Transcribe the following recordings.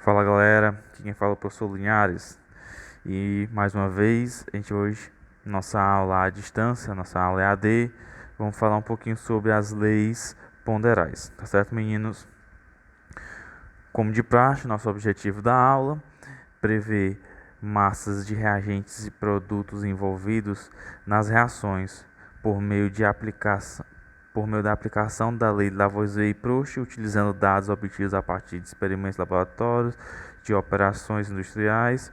Fala galera, aqui quem fala é o professor Linhares e mais uma vez a gente hoje, nossa aula à distância, nossa aula EAD, vamos falar um pouquinho sobre as leis ponderais, tá certo meninos? Como de praxe, nosso objetivo da aula, prever massas de reagentes e produtos envolvidos nas reações por meio da aplicação da lei de Lavoisier e Proust, utilizando dados obtidos a partir de experimentos laboratórios, de operações industriais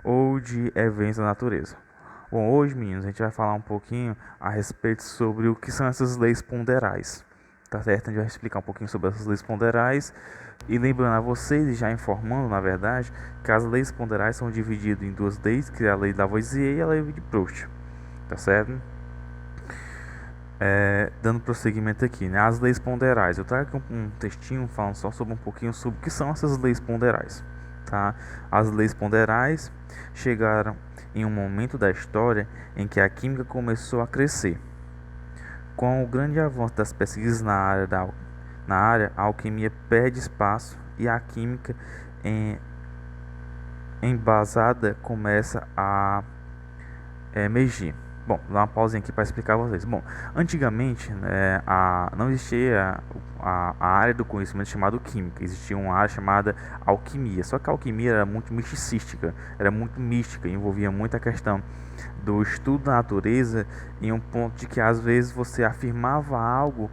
ou de eventos da natureza. Bom, hoje, meninos, a gente vai falar um pouquinho a respeito sobre o que são essas leis ponderais. Tá certo? A gente vai explicar um pouquinho sobre essas leis ponderais e lembrando a vocês, e já informando, na verdade, que as leis ponderais são divididas em duas leis, que é a lei de Lavoisier e a lei de Proust. Tá certo? Dando prosseguimento aqui, né? As leis ponderais. Eu trago aqui um textinho falando só sobre um pouquinho sobre o que são essas leis ponderais. Tá? As leis ponderais chegaram em um momento da história em que a química começou a crescer. Com o grande avanço das pesquisas na área, a alquimia perde espaço e a química embasada começa a emergir. Bom, vou dar uma pausinha aqui para explicar a vocês. Bom, antigamente não existia a área do conhecimento chamada química, existia uma área chamada alquimia. Só que a alquimia era muito misticística, era muito mística, envolvia muita questão do estudo da natureza em um ponto de que às vezes você afirmava algo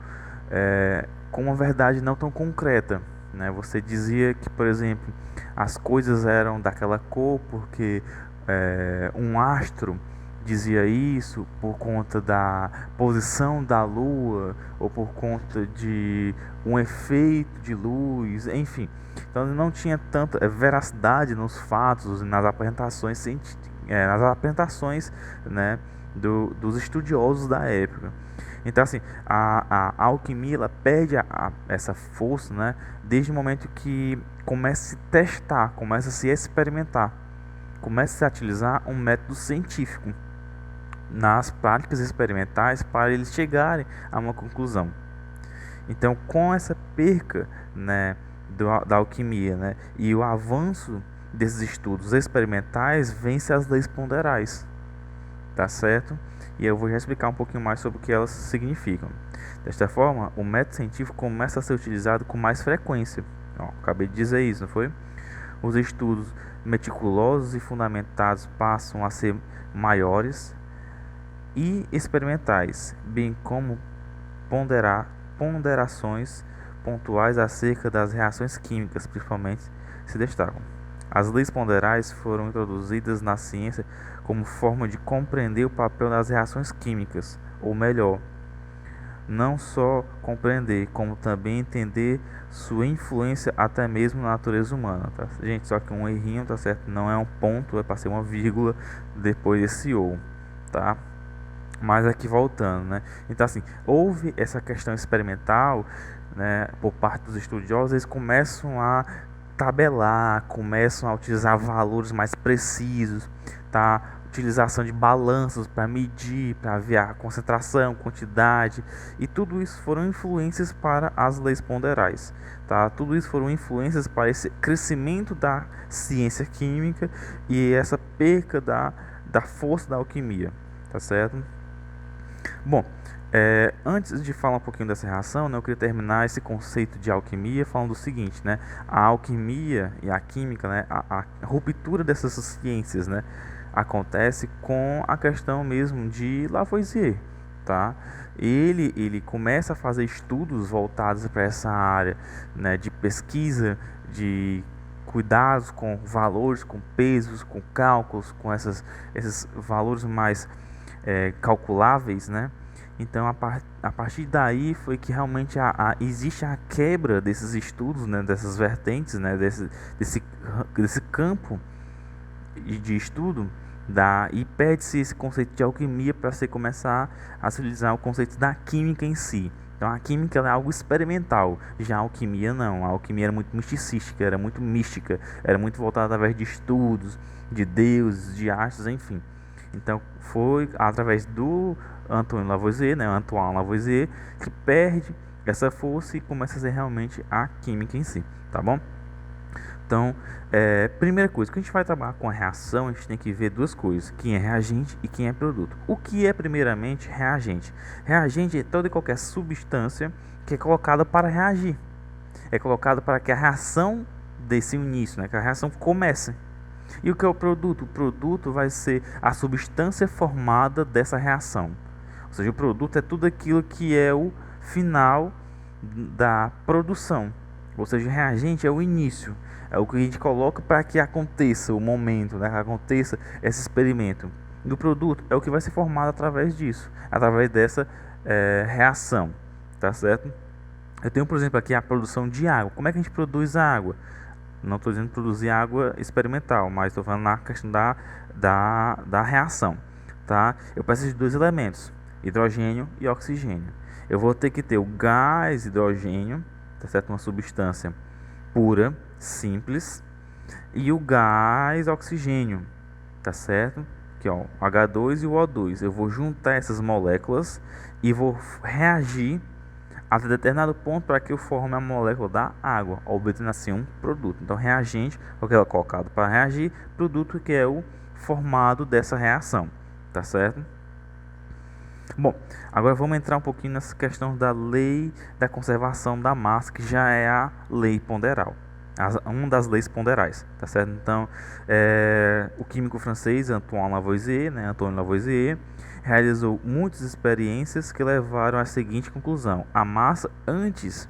com uma verdade não tão concreta. Né? Você dizia que, por exemplo, as coisas eram daquela cor porque um astro dizia isso por conta da posição da lua ou por conta de um efeito de luz, enfim. Então não tinha tanta veracidade nos fatos, nas apresentações, né, dos estudiosos da época. Então assim, a alquimia ela perde essa força, né, desde o momento que começa a se testar, começa a se experimentar, começa a utilizar um método científico nas práticas experimentais para eles chegarem a uma conclusão. Então, com essa perca, né, da alquimia, né, e o avanço desses estudos experimentais, vence as leis ponderais, tá certo? E eu vou já explicar um pouquinho mais sobre o que elas significam. Desta forma, o método científico começa a ser utilizado com mais frequência. Acabei de dizer isso, não foi? Os estudos meticulosos e fundamentados passam a ser maiores e experimentais, bem como ponderações pontuais acerca das reações químicas, principalmente, se destacam. As leis ponderais foram introduzidas na ciência como forma de compreender o papel das reações químicas, ou melhor, não só compreender, como também entender sua influência até mesmo na natureza humana, tá? Gente, só que um errinho, tá certo? Não é um ponto, é para ser uma vírgula depois desse ou, tá? Mas aqui voltando, né? Então assim, houve essa questão experimental, né, por parte dos estudiosos, eles começam a tabelar, começam a utilizar valores mais precisos, tá? Utilização de balanços para medir, para ver a concentração, quantidade, e tudo isso foram influências para as leis ponderais, tá? Tudo isso foram influências para esse crescimento da ciência química e essa perca da força da alquimia, tá certo? Bom, antes de falar um pouquinho dessa reação, né, eu queria terminar esse conceito de alquimia falando o seguinte, né, a alquimia e a química, né, a ruptura dessas ciências, né, acontece com a questão mesmo de Lavoisier, tá? Ele começa a fazer estudos voltados para essa área, né, de pesquisa, de cuidados com valores, com pesos, com cálculos, com esses valores mais calculáveis, né? Então a partir daí foi que realmente existe a quebra desses estudos, né, dessas vertentes, né, desse campo de estudo e perde-se esse conceito de alquimia para se começar a se utilizar o conceito da química em si. Então a química é algo experimental, já a alquimia não. A alquimia era muito misticística, era muito mística, era muito voltada através de estudos, de deuses, de astros, enfim. Então foi através do Antoine Lavoisier, que perde essa força e começa a ser realmente a química em si, tá bom? Então, primeira coisa, quando a gente vai trabalhar com a reação, a gente tem que ver duas coisas: quem é reagente e quem é produto. O que é, primeiramente, reagente? Reagente é toda e qualquer substância que é colocada para reagir. É colocada para que a reação desse início, né, que a reação comece. E o que é o produto? O produto vai ser a substância formada dessa reação. Ou seja, o produto é tudo aquilo que é o final da produção. Ou seja, o reagente é o início, é o que a gente coloca para que aconteça o momento, né, que aconteça esse experimento. E o produto é o que vai ser formado através disso, através dessa reação, tá certo? Eu tenho, por exemplo, aqui a produção de água. Como é que a gente produz a água? Não estou dizendo produzir água experimental, mas estou falando na questão da reação, tá? Eu preciso de dois elementos, hidrogênio e oxigênio. Eu vou ter que ter o gás hidrogênio, tá certo? Uma substância pura, simples, e o gás oxigênio, tá certo? Aqui, ó, o H2 e o O2. Eu vou juntar essas moléculas e vou reagir até determinado ponto para que eu forme a molécula da água, obtendo assim um produto. Então, reagente é o que é colocado para reagir, produto que é o formado dessa reação, tá certo? Bom, agora vamos entrar um pouquinho nessa questão da lei da conservação da massa, que já é a lei ponderal, uma das leis ponderais, tá certo? Então, o químico francês Antoine Lavoisier, né, Antônio Lavoisier, realizou muitas experiências que levaram à seguinte conclusão: a massa antes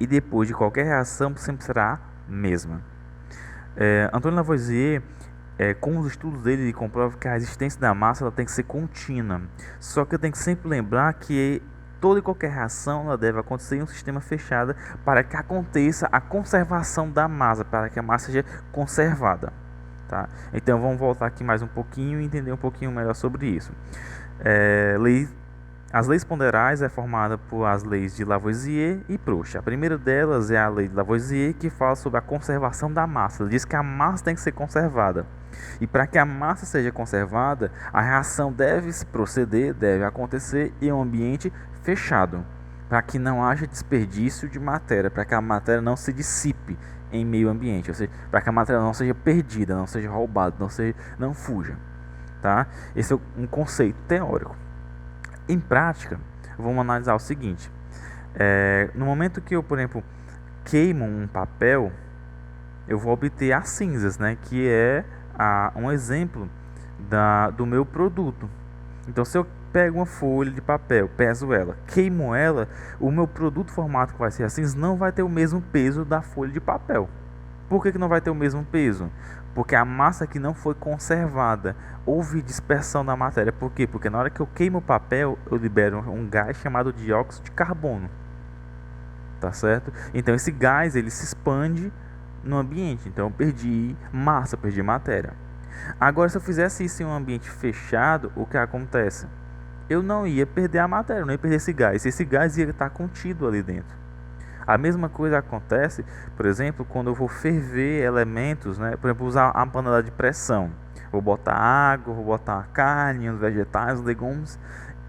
e depois de qualquer reação sempre será a mesma. Antônio Lavoisier, com os estudos dele, ele comprova que a resistência da massa ela tem que ser contínua. Só que eu tenho que sempre lembrar que toda e qualquer reação ela deve acontecer em um sistema fechado para que aconteça a conservação da massa, para que a massa seja conservada. Tá? Então vamos voltar aqui mais um pouquinho e entender um pouquinho melhor sobre isso. As leis ponderais é formada por as leis de Lavoisier e Proust. A primeira delas é a lei de Lavoisier, que fala sobre a conservação da massa. Ele diz que a massa tem que ser conservada. E para que a massa seja conservada, a reação deve se proceder, deve acontecer em um ambiente fechado, para que não haja desperdício de matéria, para que a matéria não se dissipe em meio ambiente, ou seja, para que a matéria não seja perdida, não seja roubada, não fuja. Tá? Esse é um conceito teórico. Em prática, vamos analisar o seguinte: no momento que eu, por exemplo, queimo um papel, eu vou obter as cinzas, né, que é um exemplo do meu produto. Então, se eu pego uma folha de papel, peso ela, queimo ela, o meu produto formado que vai ser a cinza não vai ter o mesmo peso da folha de papel. Por que não vai ter o mesmo peso? Porque a massa que não foi conservada, houve dispersão da matéria. Por quê? Porque na hora que eu queimo o papel, eu libero um gás chamado dióxido de carbono. Tá certo? Então esse gás ele se expande no ambiente. Então eu perdi massa, eu perdi matéria. Agora, se eu fizesse isso em um ambiente fechado, o que acontece? Eu não ia perder a matéria, eu não ia perder esse gás. Esse gás ia estar contido ali dentro. A mesma coisa acontece, por exemplo, quando eu vou ferver elementos, né? Por exemplo, usar a panela de pressão. Vou botar água, vou botar a carne, os vegetais, os legumes,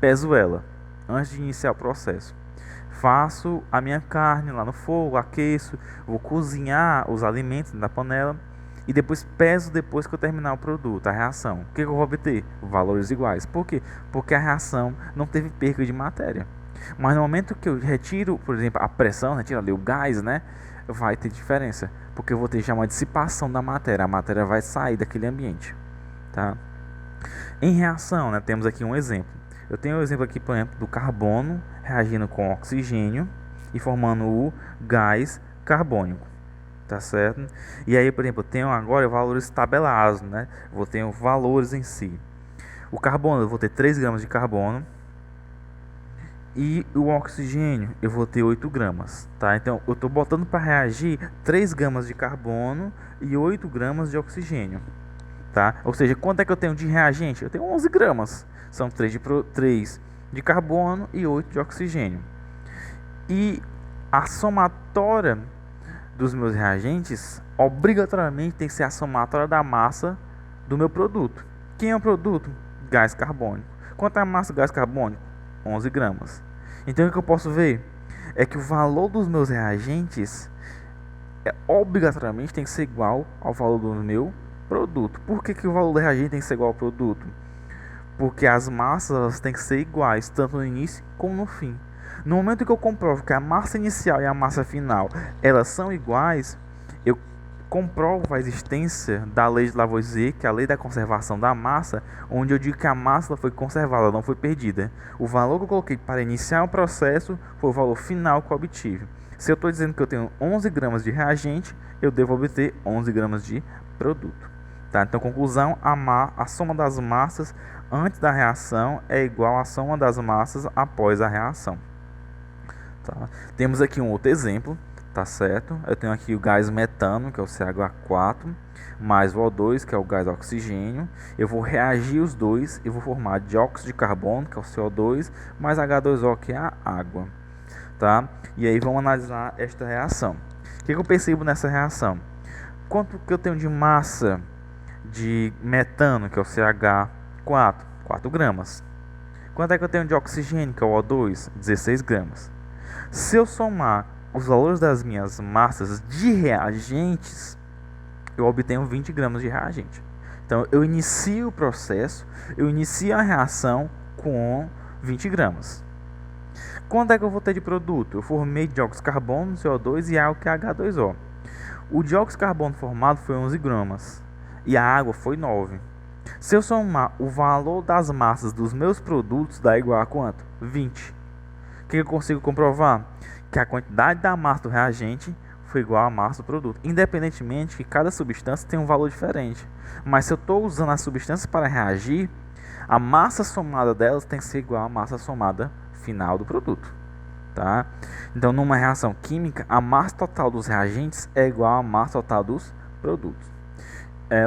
peso ela antes de iniciar o processo. Faço a minha carne lá no fogo, aqueço, vou cozinhar os alimentos na panela e depois peso depois que eu terminar o produto, a reação. O que eu vou obter? Valores iguais. Por quê? Porque a reação não teve perda de matéria. Mas no momento que eu retiro, por exemplo, a pressão, retiro ali o gás, né, vai ter diferença, porque eu vou ter já uma dissipação da matéria, a matéria vai sair daquele ambiente, tá? Em reação, né, temos aqui um exemplo. Eu tenho um exemplo aqui, por exemplo, do carbono reagindo com oxigênio e formando o gás carbônico, tá certo? E aí, por exemplo, eu tenho agora valores tabelados, né? Vou ter valores em si. O carbono, eu vou ter 3 gramas de carbono. E o oxigênio eu vou ter 8 gramas, tá? Então eu estou botando para reagir 3 gramas de carbono e 8 gramas de oxigênio, tá? Ou seja, quanto é que eu tenho de reagente? Eu tenho 11 gramas, são 3 de carbono e 8 de oxigênio. E a somatória dos meus reagentes obrigatoriamente tem que ser a somatória da massa do meu produto. Quem é o produto? Gás carbônico. Quanto é a massa do gás carbônico? 11 gramas. Então o que eu posso ver é que o valor dos meus reagentes obrigatoriamente tem que ser igual ao valor do meu produto. Por que o valor do reagente tem que ser igual ao produto? Porque as massas têm que ser iguais, tanto no início como no fim. No momento que eu comprovo que a massa inicial e a massa final elas são iguais, eu comprovo a existência da lei de Lavoisier, que é a lei da conservação da massa, onde eu digo que a massa foi conservada, não foi perdida. O valor que eu coloquei para iniciar o processo foi o valor final que eu obtive. Se eu estou dizendo que eu tenho 11 gramas de reagente, eu devo obter 11 gramas de produto. Tá? Então, conclusão, a soma das massas antes da reação é igual à soma das massas após a reação. Tá? Temos aqui um outro exemplo, tá certo? Eu tenho aqui o gás metano, que é o CH4, mais o O2, que é o gás oxigênio. Eu vou reagir os dois e vou formar dióxido de carbono, que é o CO2, mais H2O, que é a água. Tá? E aí vamos analisar esta reação. O que eu percebo nessa reação? Quanto que eu tenho de massa de metano, que é o CH4? 4 gramas. Quanto é que eu tenho de oxigênio, que é o O2? 16 gramas. Se eu somar os valores das minhas massas de reagentes, eu obtenho 20 gramas de reagente. Então eu inicio o processo, eu inicio a reação com 20 gramas. Quanto é que eu vou ter de produto? Eu formei dióxido de carbono, CO2 e água, que é H2O. O dióxido de carbono formado foi 11 gramas e a água foi 9. Se eu somar o valor das massas dos meus produtos, dá igual a quanto? 20. O que eu consigo comprovar? Que a quantidade da massa do reagente foi igual à massa do produto, independentemente que cada substância tem um valor diferente. Mas se eu estou usando as substâncias para reagir, a massa somada delas tem que ser igual à massa somada final do produto. Tá? Então, numa reação química, a massa total dos reagentes é igual à massa total dos produtos.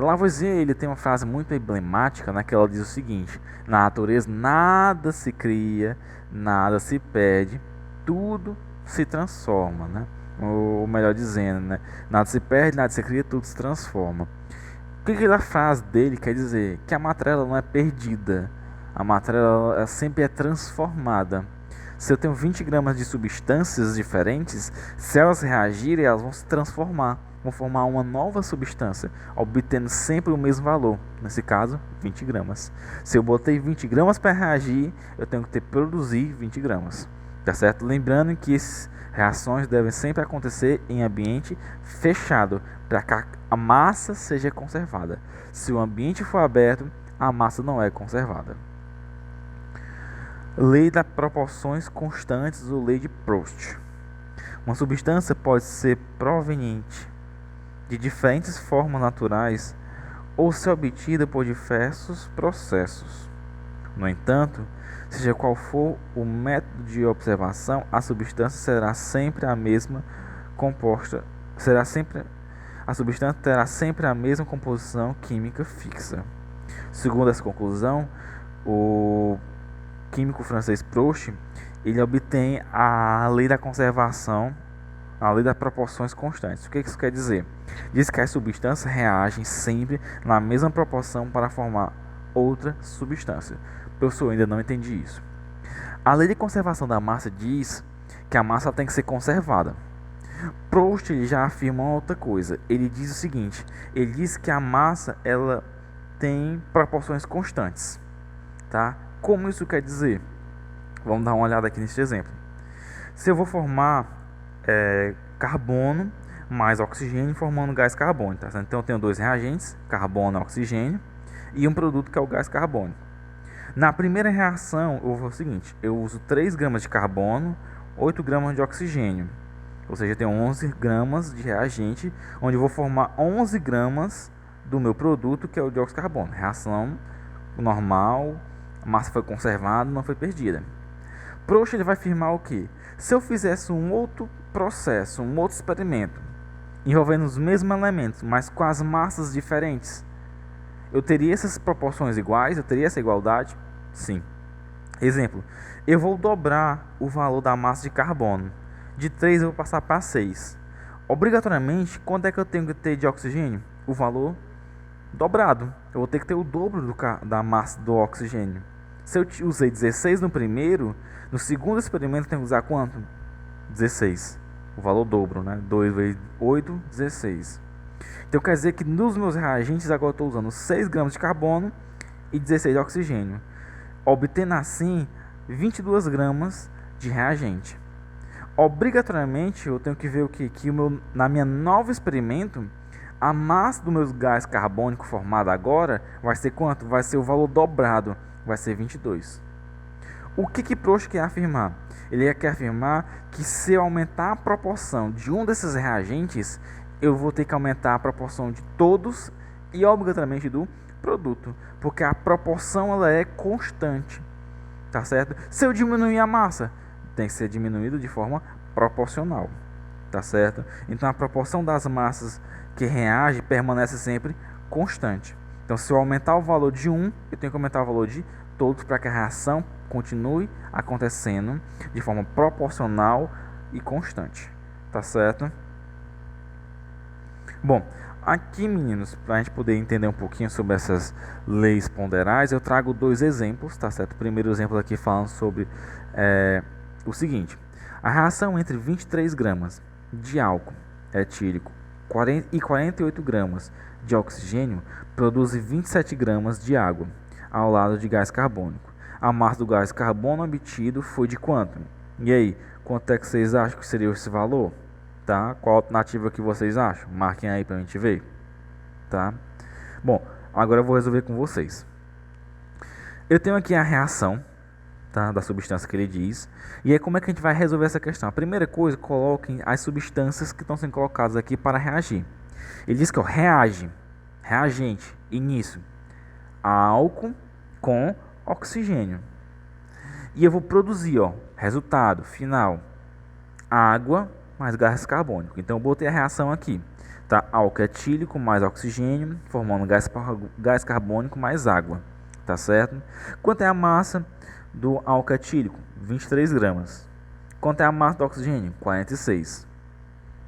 Lavoisier ele tem uma frase muito emblemática, né, que ela diz o seguinte: na natureza nada se cria, nada se perde, tudo se transforma, né? Ou melhor dizendo, né, nada se perde, nada se cria, tudo se transforma. O que a frase dele quer dizer? Que a matéria não é perdida, a matéria ela sempre é transformada. Se eu tenho 20 gramas de substâncias diferentes, se elas reagirem, elas vão se transformar, vão formar uma nova substância, obtendo sempre o mesmo valor, nesse caso, 20 gramas. Se eu botei 20 gramas para reagir, eu tenho que produzir 20 gramas. Tá certo? Lembrando que essas reações devem sempre acontecer em ambiente fechado, para que a massa seja conservada. Se o ambiente for aberto, a massa não é conservada. Lei das proporções constantes ou lei de Proust. Uma substância pode ser proveniente de diferentes formas naturais ou ser obtida por diversos processos. No entanto, seja qual for o método de observação, a substância será sempre a mesma composta, a substância terá sempre a mesma composição química fixa. Segundo essa conclusão, o químico francês Proust, ele obtém a lei da conservação, a lei das proporções constantes. O que isso quer dizer? Diz que as substâncias reagem sempre na mesma proporção para formar outra substância. Professor, eu ainda não entendi isso. A lei de conservação da massa diz que a massa tem que ser conservada. Proust ele já afirma outra coisa. Ele diz o seguinte: ele diz que a massa ela tem proporções constantes, tá? Como isso quer dizer? Vamos dar uma olhada aqui nesse exemplo. Se eu vou formar carbono mais oxigênio formando gás carbônico, tá? Então eu tenho dois reagentes, carbono e oxigênio, e um produto que é o gás carbônico. Na primeira reação eu vou o seguinte: eu uso 3 gramas de carbono, 8 gramas de oxigênio, ou seja, eu tenho 11 gramas de reagente, onde eu vou formar 11 gramas do meu produto, que é o dióxido de carbono. Reação normal, a massa foi conservada, não foi perdida. Proust ele vai afirmar o que? Se eu fizesse um outro processo, um outro experimento, envolvendo os mesmos elementos, mas com as massas diferentes, eu teria essas proporções iguais? Eu teria essa igualdade? Sim. Exemplo, eu vou dobrar o valor da massa de carbono. De 3 eu vou passar para 6. Obrigatoriamente, quanto é que eu tenho que ter de oxigênio? O valor dobrado. Eu vou ter que ter o dobro da massa do oxigênio. Se eu usei 16 no primeiro, no segundo experimento eu tenho que usar quanto? 16. o valor dobro, né? 2 vezes 8, 16. Então quer dizer que nos meus reagentes agora eu estou usando 6 gramas de carbono e 16 de oxigênio, obtendo assim 22 gramas de reagente. Obrigatoriamente eu tenho que ver o que na minha nova experimento, a massa do meu gás carbônico formado agora vai ser quanto? Vai ser o valor dobrado, vai ser 22. O que Proust quer afirmar? Ele quer afirmar que se eu aumentar a proporção de um desses reagentes, eu vou ter que aumentar a proporção de todos e obrigatoriamente do produto, porque a proporção ela é constante, tá certo? Se eu diminuir a massa, tem que ser diminuído de forma proporcional, tá certo? Então a proporção das massas que reage permanece sempre constante. Então se eu aumentar o valor de um, eu tenho que aumentar o valor de todos para que a reação continue acontecendo de forma proporcional e constante, tá certo? Bom, aqui meninos, para a gente poder entender um pouquinho sobre essas leis ponderais, eu trago 2 exemplos, tá certo? O primeiro exemplo aqui falando sobre o seguinte: a reação entre 23 gramas de álcool etílico e 48 gramas de oxigênio produz 27 gramas de água ao lado de gás carbônico. A massa do gás carbono obtido foi de quanto? E aí, quanto é que vocês acham que seria esse valor? Tá? Qual alternativa que vocês acham? Marquem aí pra gente ver. Tá? Bom, agora eu vou resolver com vocês. Eu tenho aqui a reação, tá, da substância que ele diz. E aí como é que a gente vai resolver essa questão? A primeira coisa, coloquem as substâncias que estão sendo colocadas aqui para reagir. Ele diz que reagente, início, álcool com oxigênio. E eu vou produzir, resultado final, água mais gás carbônico. Então eu botei a reação aqui, tá? Álcool etílico mais oxigênio, formando gás carbônico mais água, tá certo? Quanto é a massa do álcool etílico? 23 gramas. Quanto é a massa do oxigênio? 46,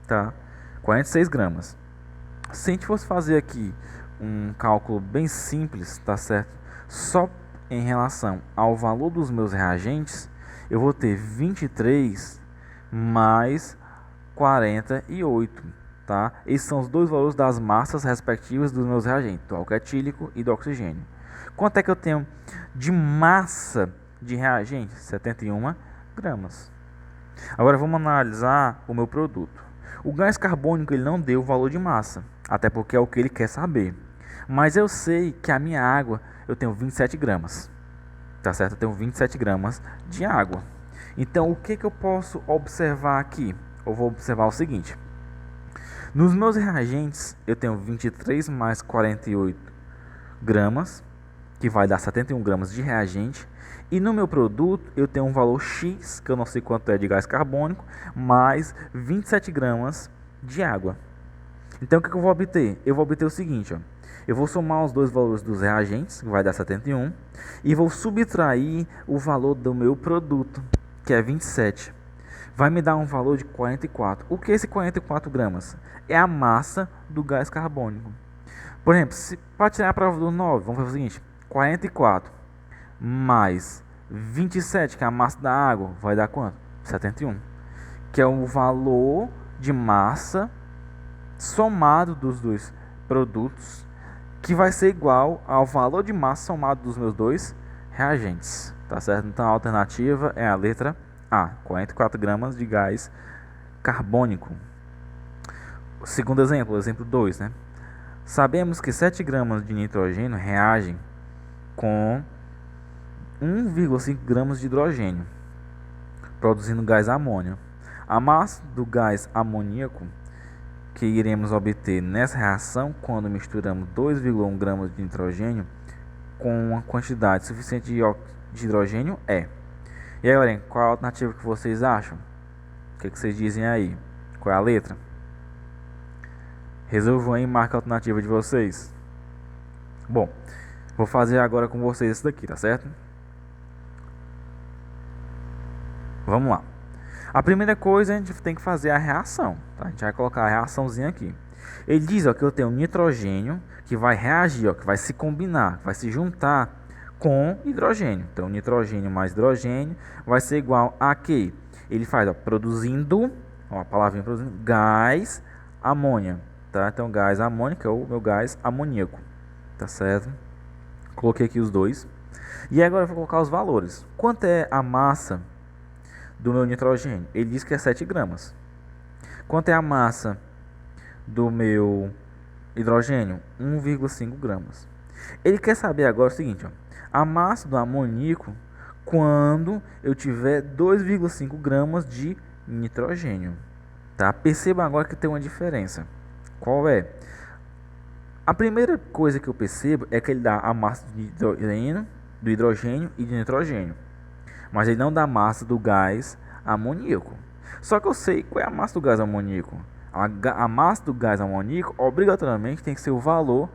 tá? 46 gramas. Se a gente fosse fazer aqui um cálculo bem simples, tá certo? Só em relação ao valor dos meus reagentes, eu vou ter 23 mais 48, tá? Esses são os dois valores das massas respectivas dos meus reagentes, do álcool etílico e do oxigênio. Quanto é que eu tenho de massa de reagente? 71 gramas. Agora vamos analisar o meu produto. O gás carbônico ele não deu o valor de massa, até porque é o que ele quer saber. Mas eu sei que a minha água eu tenho 27 gramas, tá certo? Eu tenho 27 gramas de água. Então o que eu posso observar aqui? Eu vou observar o seguinte: nos meus reagentes eu tenho 23 mais 48 gramas, que vai dar 71 gramas de reagente. E no meu produto eu tenho um valor X, que eu não sei quanto é de gás carbônico, mais 27 gramas de água. Então o que eu vou obter? Eu vou obter o seguinte, eu vou somar os dois valores dos reagentes, que vai dar 71, e vou subtrair o valor do meu produto, que é 27. Vai me dar um valor de 44. O que é esse 44 gramas? É a massa do gás carbônico. Por exemplo, para tirar a prova do 9, vamos fazer o seguinte: 44 mais 27, que é a massa da água, vai dar quanto? 71. Que é o valor de massa somado dos dois produtos, que vai ser igual ao valor de massa somado dos meus dois reagentes, tá certo? Então a alternativa é a letra A, 44 gramas de gás carbônico. O segundo exemplo, exemplo 2, né? Sabemos que 7 gramas de nitrogênio reagem com 1,5 gramas de hidrogênio, produzindo gás amônio. A massa do gás amoníaco que iremos obter nessa reação quando misturamos 2,1 gramas de nitrogênio com uma quantidade suficiente de hidrogênio é. E aí, galera, qual é a alternativa que vocês acham? O que vocês dizem aí? Qual é a letra? Resolvam aí e marquem a alternativa de vocês. Bom, vou fazer agora com vocês isso daqui, tá certo? Vamos lá. A primeira coisa, a gente tem que fazer a reação, tá? A gente vai colocar a reaçãozinha aqui. Ele diz, que eu tenho nitrogênio que vai reagir, que vai se combinar, vai se juntar com hidrogênio. Então, nitrogênio mais hidrogênio vai ser igual a quê? Ele faz, produzindo Ó, a palavrinha produzindo gás amônia, tá? Então gás amônico é o meu gás amoníaco, tá certo? Coloquei aqui os dois. E agora eu vou colocar os valores. Quanto é a massa do meu nitrogênio? Ele diz que é 7 gramas. Quanto é a massa do meu hidrogênio? 1,5 gramas. Ele quer saber agora o seguinte, ó, a massa do amoníaco quando eu tiver 2,5 gramas de nitrogênio. Tá? Perceba agora que tem uma diferença. Qual é? A primeira coisa que eu percebo é que ele dá a massa do hidrogênio e de nitrogênio, mas ele não dá a massa do gás amoníaco. Só que eu sei qual é a massa do gás amoníaco. A massa do gás amoníaco obrigatoriamente tem que ser o valor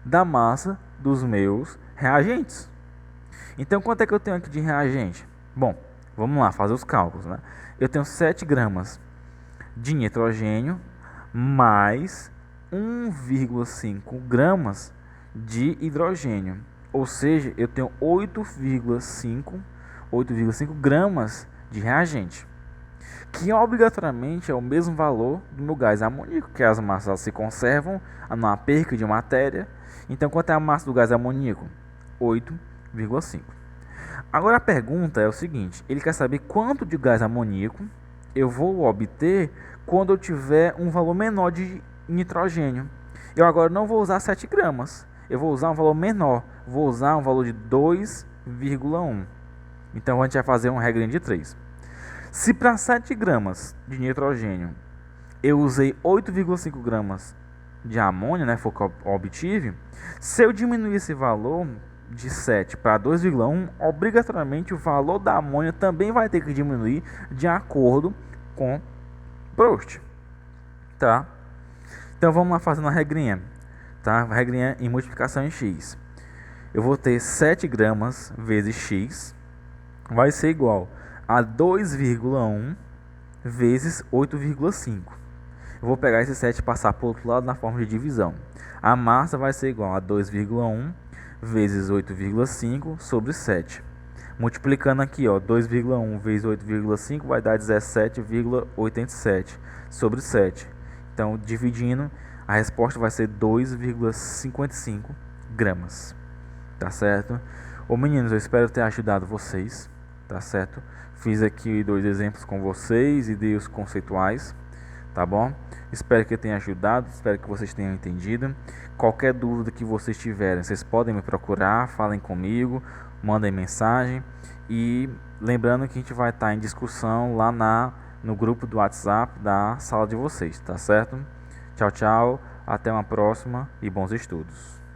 da massa dos meus reagentes. Então quanto é que eu tenho aqui de reagente? Bom, vamos lá fazer os cálculos, né? Eu tenho 7 gramas de nitrogênio mais 1,5 gramas de hidrogênio. Ou seja, eu tenho 8,5 gramas de reagente, que obrigatoriamente é o mesmo valor do meu gás amoníaco, que as massas se conservam na perca de matéria. Então, quanto é a massa do gás amoníaco? 8,5. Agora a pergunta é o seguinte, ele quer saber quanto de gás amoníaco eu vou obter quando eu tiver um valor menor de nitrogênio. Eu agora não vou usar 7 gramas, eu vou usar um valor menor, vou usar um valor de 2,1. Então a gente vai fazer uma regrinha de 3. Se para 7 gramas de nitrogênio eu usei 8,5 gramas de amônia, né, foi o que eu obtive, se eu diminuir esse valor de 7 para 2,1, obrigatoriamente o valor da amônia também vai ter que diminuir de acordo com Proust, tá? Então vamos lá fazendo a regrinha, tá? A regrinha em multiplicação em x. Eu vou ter 7 gramas vezes x vai ser igual a 2,1 vezes 8,5. Eu vou pegar esse 7 e passar para o outro lado na forma de divisão. A massa vai ser igual a 2,1 vezes 8,5 sobre 7. Multiplicando aqui, ó, 2,1 vezes 8,5 vai dar 17,87 sobre 7. Então, dividindo, a resposta vai ser 2,55 gramas. Tá certo? Ô meninos, eu espero ter ajudado vocês. Tá certo? Fiz aqui 2 exemplos com vocês e dei os conceituais. Tá bom? Espero que eu tenha ajudado, espero que vocês tenham entendido. Qualquer dúvida que vocês tiverem, vocês podem me procurar, falem comigo, mandem mensagem. E lembrando que a gente vai estar em discussão lá no grupo do WhatsApp da sala de vocês, tá certo? Tchau, tchau, até uma próxima e bons estudos.